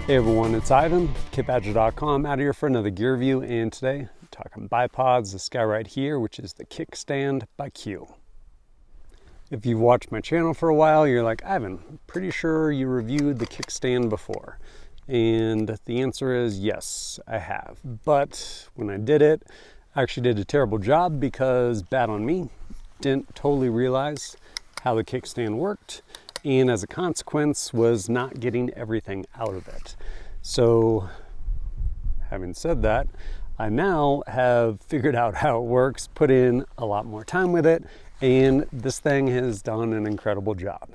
Hey everyone, it's Ivan, KitBadger.com, out here for another gear review, and today I'm talking bipods, this guy right here, which is the Kickstand by Q. If you've watched my channel for a while, you're like, Ivan, I'm pretty sure you reviewed the Kickstand before. And the answer is yes, I have. But when I did it, I actually did a terrible job because, bad on me, didn't totally realize how the Kickstand worked, and as a consequence was not getting everything out of it. So having said that, I now have figured out how it works, put in a lot more time with it, and this thing has done an incredible job.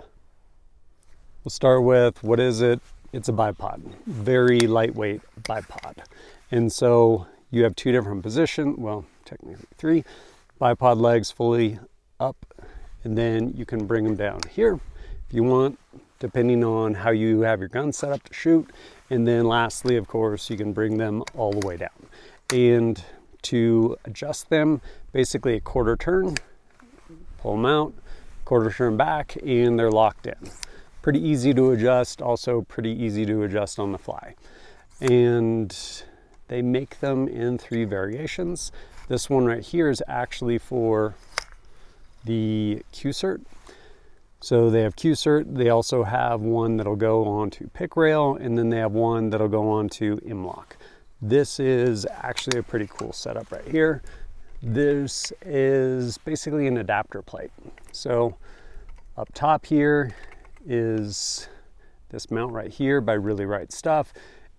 We'll start with, what is it? It's a bipod, very lightweight bipod. And so you have two different positions, well, technically three, bipod legs fully up, and then you can bring them down here if you want, depending on how you have your gun set up to shoot. And then lastly, of course, you can bring them all the way down. And to adjust them, basically a quarter turn, pull them out, quarter turn back, and they're locked in. Pretty easy to adjust, also pretty easy to adjust on the fly. And they make them in three variations. This one right here is actually for the Q cert. So they have Q cert, they also have one that'll go onto pick rail, and then they have one that'll go onto M-lock. This is actually a pretty cool setup right here. This is basically an adapter plate. So up top here is this mount right here by Really Right Stuff,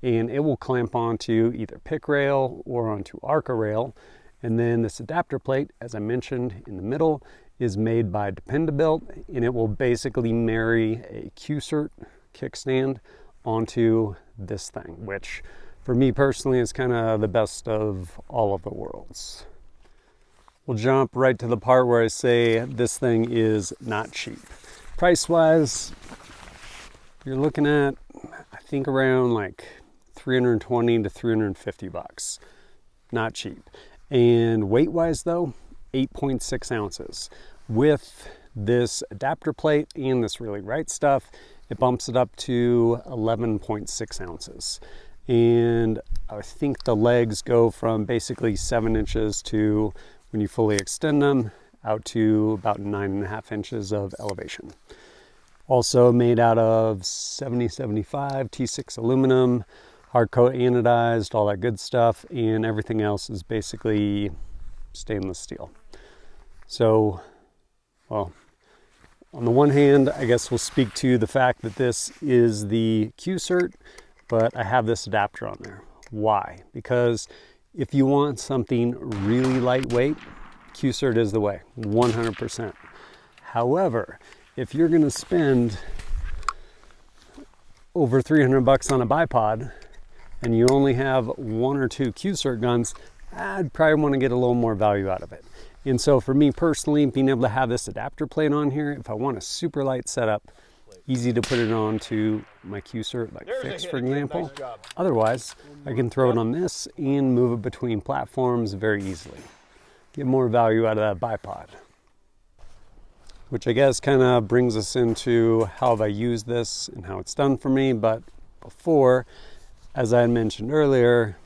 and it will clamp onto either pick rail or onto ARCA rail. And then this adapter plate, as I mentioned in the middle, is made by Dependabilt, and it will basically marry a Q cert kickstand onto this thing, which for me personally is kind of the best of all of the worlds. We'll jump right to the part where I say this thing is not cheap. Price-wise, you're looking at, I think, around like 320 to 350 bucks. Not cheap. And weight-wise though, 8.6 ounces. With this adapter plate and this Really Right Stuff, it bumps it up to 11.6 ounces. And I think the legs go from basically 7 inches to, when you fully extend them, out to about 9.5 inches of elevation. Also made out of 7075 T6 aluminum, hard coat anodized, all that good stuff, and everything else is basically stainless steel. So, well, on the one hand, I guess we'll speak to the fact that this is the Q cert, but I have this adapter on there. Why? Because if you want something really lightweight, Q cert is the way, 100%. However, if you're gonna spend over 300 bucks on a bipod and you only have one or two Q cert guns, I'd probably want to get a little more value out of it. And so for me personally, being able to have this adapter plate on here, if I want a super light setup, easy to put it on to my Q cert, like fixed, for example. Otherwise, I can throw it on this and move it between platforms very easily. Get more value out of that bipod. Which I guess kind of brings us into how have I used this and how it's done for me. But before, as I had mentioned earlier,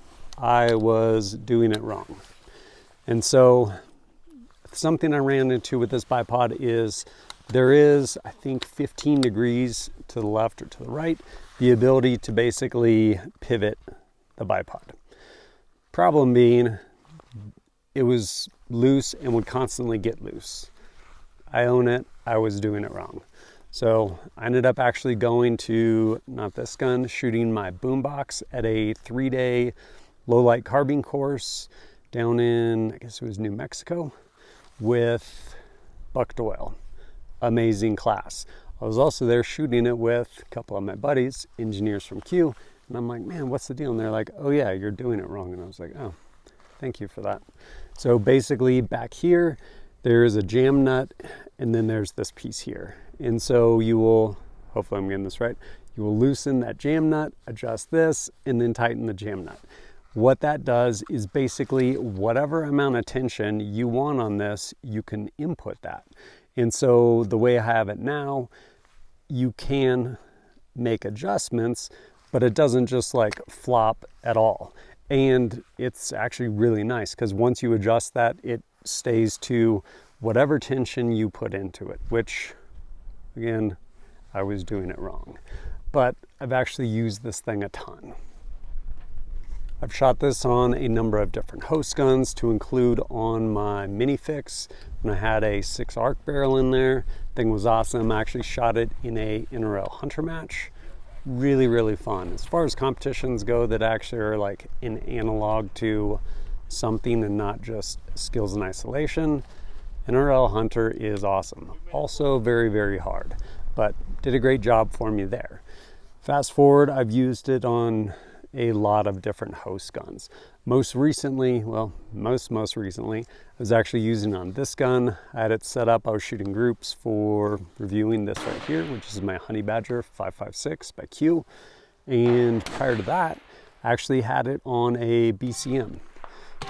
I was doing it wrong. And so something I ran into with this bipod is there is, I think, 15 degrees to the left or to the right, the ability to basically pivot the bipod. Problem being, it was loose and would constantly get loose. I own it, I was doing it wrong. So I ended up actually going to, not this gun, shooting my boombox at a 3-day low light carbine course down in, I guess it was New Mexico, with Buck Doyle. Amazing class. I was also there shooting it with a couple of my buddies, engineers from Q, and I'm like, man, what's the deal? And they're like, oh yeah, you're doing it wrong. And I was like, oh, thank you for that. So basically back here, there's a jam nut, and then there's this piece here. And so you will, hopefully I'm getting this right, you will loosen that jam nut, adjust this, and then tighten the jam nut. What that does is basically whatever amount of tension you want on this, you can input that. And so the way I have it now, you can make adjustments but it doesn't just like flop at all. And it's actually really nice because once you adjust that, it stays to whatever tension you put into it, which again, I was doing it wrong. But I've actually used this thing a ton. I've shot this on a number of different host guns, to include on my minifix when I had a 6 arc barrel in there. Thing was awesome. I actually shot it in a NRL hunter match. Really, really fun. As far as competitions go that actually are like an analog to something and not just skills in isolation, NRL hunter is awesome. Also very, very hard, but did a great job for me there. Fast forward, I've used it on a lot of different host guns. Most recently, most recently, I was actually using on this gun. I had it set up, I was shooting groups for reviewing this right here, which is my Honey Badger 5.56 by Q. And prior to that, I actually had it on a BCM.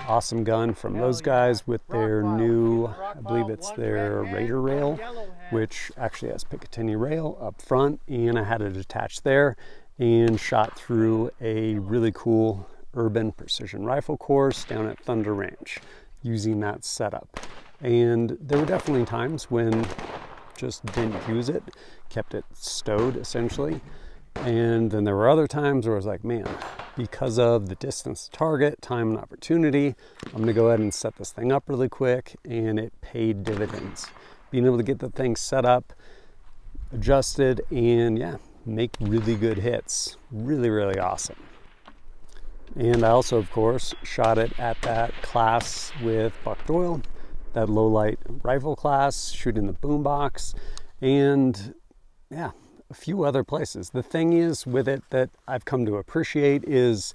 Awesome gun from those guys with their new, I believe it's their Raider rail, which actually has Picatinny rail up front, and I had it attached there and shot through a really cool urban precision rifle course down at Thunder Ranch using that setup. And there were definitely times when just didn't use it, kept it stowed essentially. And then there were other times where I was like, man, because of the distance to target, time and opportunity, I'm gonna go ahead and set this thing up really quick, and it paid dividends. Being able to get the thing set up, adjusted, and yeah, make really good hits. Really, really awesome. And I also, of course, shot it at that class with Buck Doyle, that low light rifle class, shooting the boombox, and yeah, a few other places. The thing is with it that I've come to appreciate is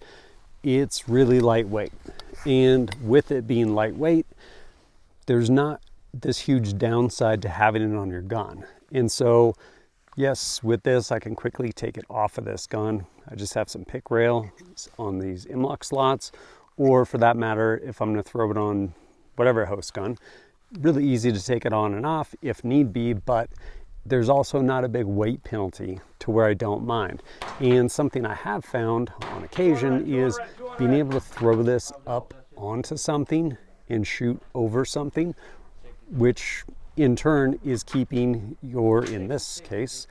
it's really lightweight. And with it being lightweight, there's not this huge downside to having it on your gun. And so, yes, with this, I can quickly take it off of this gun. I just have some pick rail on these M-LOK slots, or for that matter, if I'm gonna throw it on whatever host gun, really easy to take it on and off if need be, but there's also not a big weight penalty to where I don't mind. And something I have found on occasion is being able to throw this up onto something and shoot over something, which in turn is keeping your, in this case,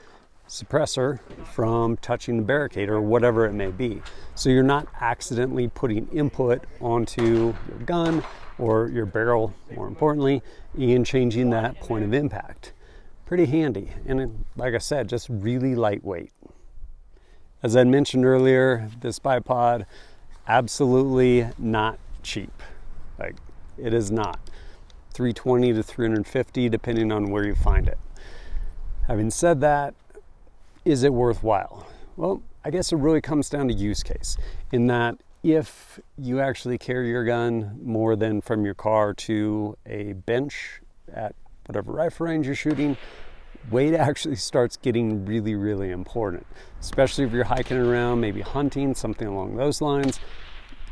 suppressor from touching the barricade or whatever it may be. So you're not accidentally putting input onto your gun or your barrel, more importantly, and changing that point of impact. Pretty handy, and like I said, just really lightweight. As I mentioned earlier, this bipod, absolutely not cheap. Like, it is not. $320 to $350 depending on where you find it. Having said that, is it worthwhile? Well, I guess it really comes down to use case, in that if you actually carry your gun more than from your car to a bench at whatever rifle range you're shooting, weight actually starts getting really, really important. Especially if you're hiking around, maybe hunting, something along those lines,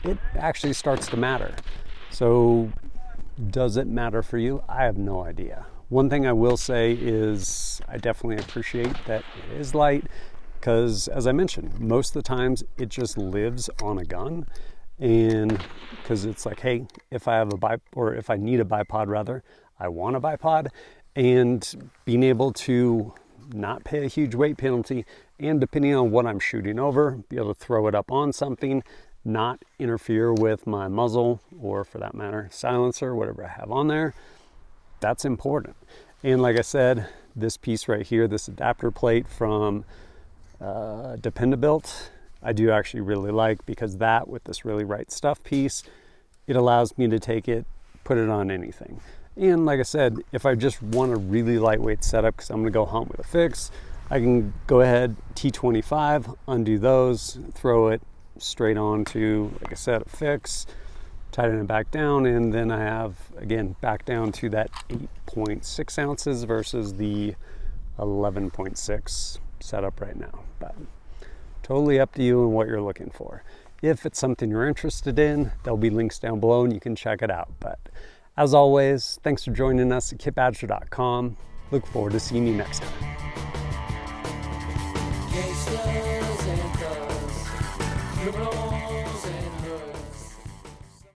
it actually starts to matter. So does it matter for you? I have no idea. One thing I will say is I definitely appreciate that it is light, because as I mentioned, most of the times it just lives on a gun. And because it's like, hey, if I have if I need a bipod rather, I want a bipod. And being able to not pay a huge weight penalty, and depending on what I'm shooting over, be able to throw it up on something, not interfere with my muzzle, or for that matter, silencer, whatever I have on there, that's important. And like I said, this piece right here, this adapter plate from Dependabilt, I do actually really like, because that with this really right stuff piece, it allows me to take it, put it on anything. And like I said, if I just want a really lightweight setup, because I'm gonna go hunt with a fix, I can go ahead, T25, undo those, throw it straight onto, like I said, a fix, tighten it back down, and then I have, again, back down to that 8.6 ounces versus the 11.6 setup right now. But totally up to you and what you're looking for. If it's something you're interested in, there'll be links down below and you can check it out. But as always, thanks for joining us at kitbadger.com. Look forward to seeing you next time. criminals and drugs.